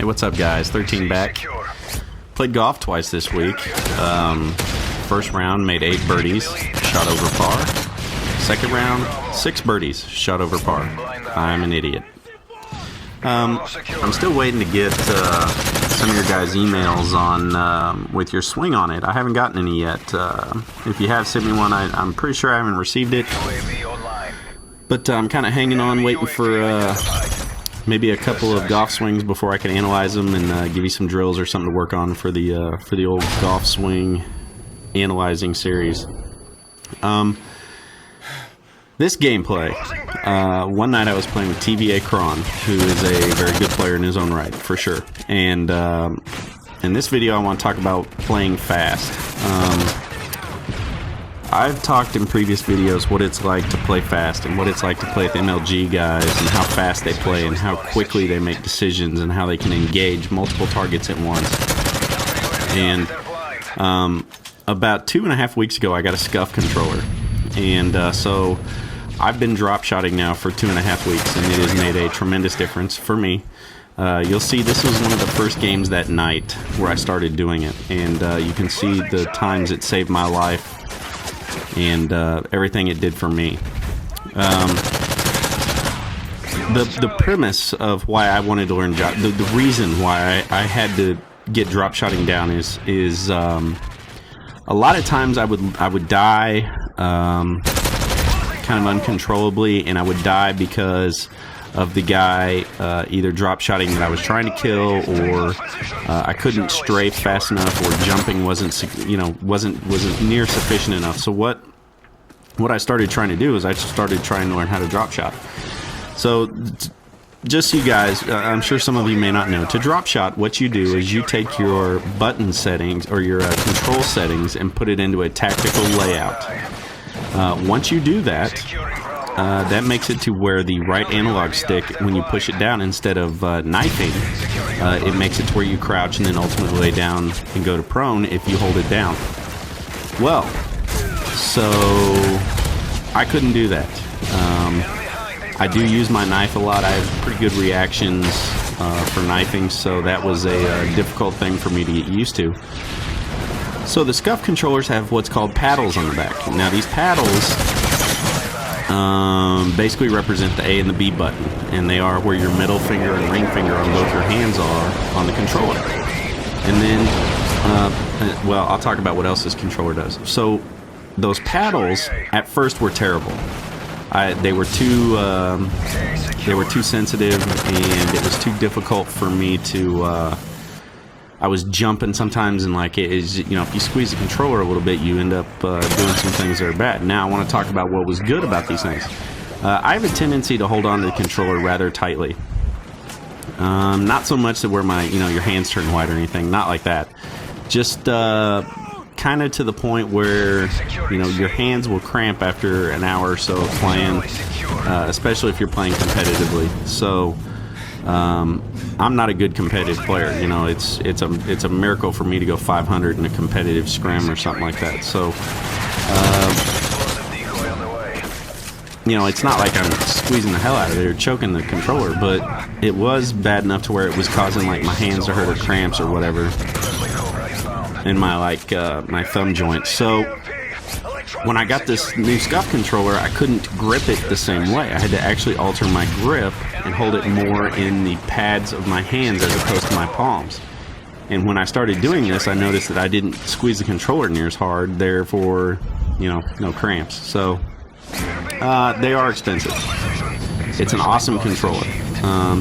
what's up, guys? 13 back. Played golf twice this week. First round, made 8 birdies, shot over par. Second round, 6 birdies, shot over par. I'm an idiot. I'm still waiting to get some of your guys' emails on with your swing on it. I haven't gotten any yet. If you have sent me one, I'm pretty sure I haven't received it. But I'm kind of hanging on, waiting for maybe a couple of golf swings before I can analyze them and give you some drills or something to work on for the old golf swing analyzing series. This gameplay, one night I was playing with TVA Kron, who is a very good player in his own right, for sure. And in this video I want to talk about playing fast. I've talked in previous videos what it's like to play fast and what it's like to play with MLG guys and how fast they play and how quickly they make decisions and how they can engage multiple targets at once. And about 2.5 weeks ago I got a scuff controller, and so I've been drop shotting now for 2.5 weeks, and it has made a tremendous difference for me. You'll see this was one of the first games that night where I started doing it, and you can see the times it saved my life and everything it did for me. The premise of why I wanted to learn the reason why I had to get drop shotting down is a lot of times I would die kind of uncontrollably, and I would die because of the guy either drop shotting that I was trying to kill, or I couldn't strafe fast enough, or jumping wasn't near sufficient enough. So what I started trying to do is I started trying to learn how to drop shot. So just so you guys, I'm sure some of you may not know, to drop shot, what you do is you take your button settings or your control settings and put it into a tactical layout. Once you do that, that makes it to where the right analog stick, when you push it down, instead of knifing, it makes it to where you crouch and then ultimately lay down and go to prone if you hold it down. Well, so I couldn't do that. I do use my knife a lot. I have pretty good reactions for knifing, so that was a difficult thing for me to get used to. So the scuff controllers have what's called paddles on the back. Now these paddles basically represent the A and the B button, and they are where your middle finger and ring finger on both your hands are on the controller. And then, well, I'll talk about what else this controller does. So those paddles at first were terrible. They were too sensitive, and it was too difficult for me to. I was jumping sometimes, and like if you squeeze the controller a little bit, you end up doing some things that are bad. Now I want to talk about what was good about these things. I have a tendency to hold on to the controller rather tightly. Not so much that where your hands turn white or anything, not like that. Just kind of to the point where your hands will cramp after an hour or so of playing, especially if you're playing competitively. So I'm not a good competitive player. It's a miracle for me to go 500 in a competitive scrim or something like that. So it's not like I'm squeezing the hell out of it or choking the controller, but it was bad enough to where it was causing like my hands to hurt or cramps or whatever in my my thumb joint. So when I got this new scuff controller, I couldn't grip it the same way. I had to actually alter my grip and hold it more in the pads of my hands as opposed to my palms. And when I started doing this, I noticed that I didn't squeeze the controller near as hard, therefore, no cramps. So they are expensive. It's an awesome controller.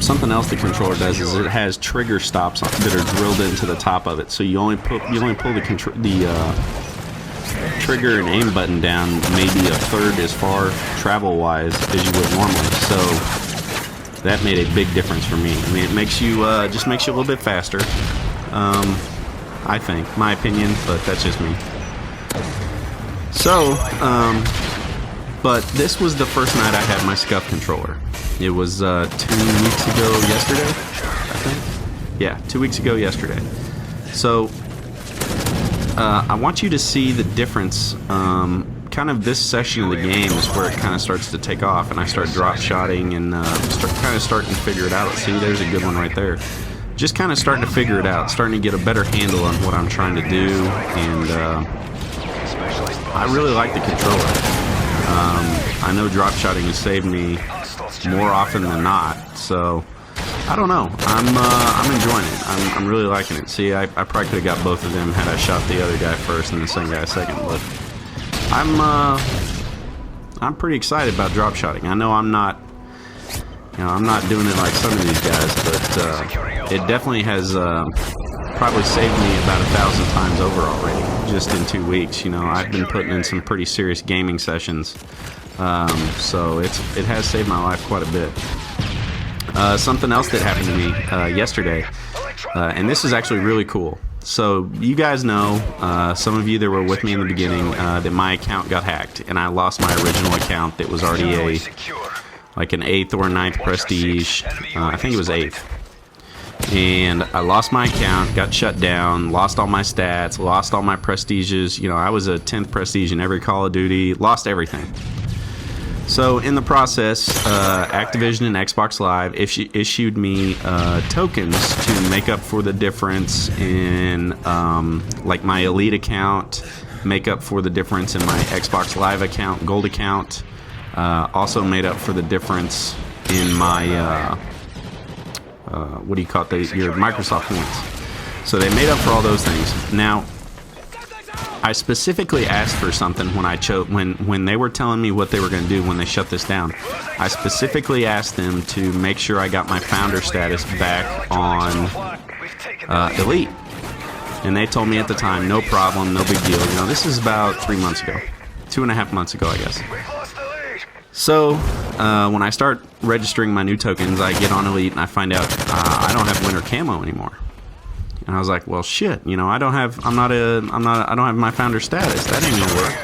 Something else the controller does is it has trigger stops that are drilled into the top of it. So you only pull the trigger and aim button down maybe a third as far travel-wise as you would normally. So that made a big difference for me. I mean, it makes you just makes you a little bit faster. I think, my opinion, but that's just me. So, but this was the first night I had my scuff controller. It was 2 weeks ago yesterday, I think. Yeah, 2 weeks ago yesterday. So I want you to see the difference. Kind of this section of the game is where it kind of starts to take off, and I start drop shotting and starting to figure it out. See, there's a good one right there. just kind of starting to figure it out, starting to get a better handle on what I'm trying to do, and I really like the controller. I know drop shotting has saved me more often than not, so I don't know. I'm enjoying it. I'm really liking it. See, I probably could have got both of them had I shot the other guy first and the second guy second, but I'm pretty excited about drop shotting. I know I'm not doing it like some of these guys, but it definitely has probably saved me about 1,000 times over already, just in 2 weeks. You know, I've been putting in some pretty serious gaming sessions, so it has saved my life quite a bit. Something else that happened to me yesterday, and this is actually really cool. So you guys know, some of you that were with me in the beginning, that my account got hacked, and I lost my original account that was already like an 8th or 9th prestige. I think it was 8th. And I lost my account, got shut down, lost all my stats, lost all my prestiges. You know, I was a 10th prestige in every Call of Duty, lost everything. So in the process, Activision and Xbox Live issued me tokens to make up for the difference in like my Elite account, make up for the difference in my Xbox Live account, Gold account. Also made up for the difference in my what do you call it? Your Microsoft points. So they made up for all those things. Now, I specifically asked for something when I chose when they were telling me what they were going to do when they shut this down. I specifically asked them to make sure I got my founder status back on Elite, and they told me at the time, no problem, no big deal. You know, this is about 3 months ago, 2.5 months ago, I guess. So when I start registering my new tokens, I get on Elite and I find out I don't have winter camo anymore. And I was like, well, shit, you know, I don't have my founder status. That ain't gonna work.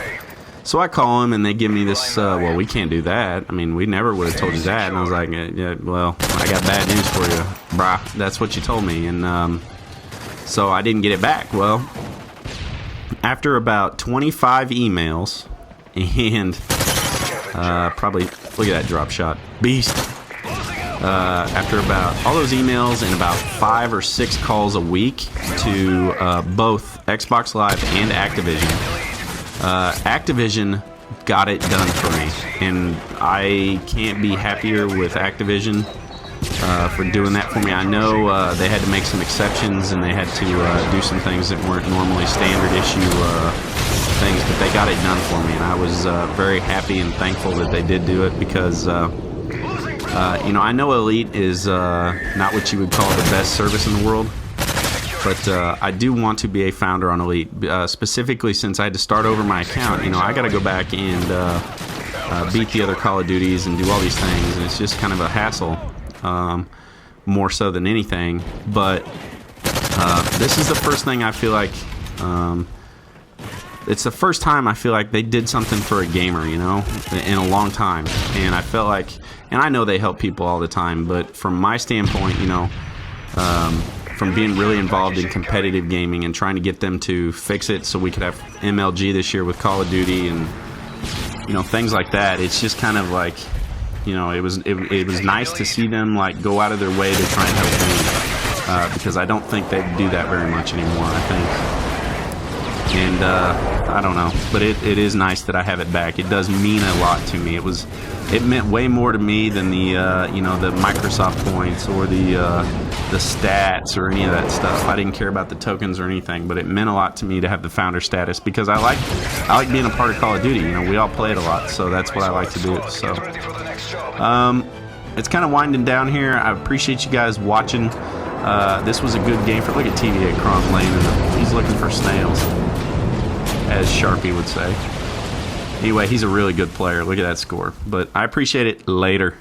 So I call them and they give me this, well, we can't do that. I mean, we never would have told you that. And I was like, yeah, well, I got bad news for you, brah. That's what you told me. And so I didn't get it back. Well, after about 25 emails and probably, look at that drop shot, beast. After about all those emails and about 5 or 6 calls a week to both Xbox Live and Activision, Activision got it done for me, and I can't be happier with Activision for doing that for me. I know they had to make some exceptions and they had to do some things that weren't normally standard issue things, but they got it done for me, and I was very happy and thankful that they did do it, because you know, I know Elite is not what you would call the best service in the world, but I do want to be a founder on Elite, specifically since I had to start over my account. You know, I got to go back and beat the other Call of Duties and do all these things, and it's just kind of a hassle, more so than anything. But this is the first thing I feel like, it's the first time I feel like they did something for a gamer, you know, in a long time. And I felt like, and I know they help people all the time, but from my standpoint, you know, from being really involved in competitive gaming and trying to get them to fix it so we could have MLG this year with Call of Duty and, you know, things like that, it's just kind of like, you know, it was nice to see them like go out of their way to try and help me, because I don't think they do that very much anymore, I think. And I don't know, but it is nice that I have it back. It does mean a lot to me. It meant way more to me than the you know, the Microsoft points or the stats or any of that stuff. I didn't care about the tokens or anything, but it meant a lot to me to have the founder status, because I like being a part of Call of Duty. You know, we all play it a lot, so that's what I like to do. So it's kind of winding down here. I appreciate you guys watching. This was a good game for. Look at TV at Crom Lane. He's looking for snails, as Sharpie would say. Anyway, he's a really good player. Look at that score. But I appreciate it. Later.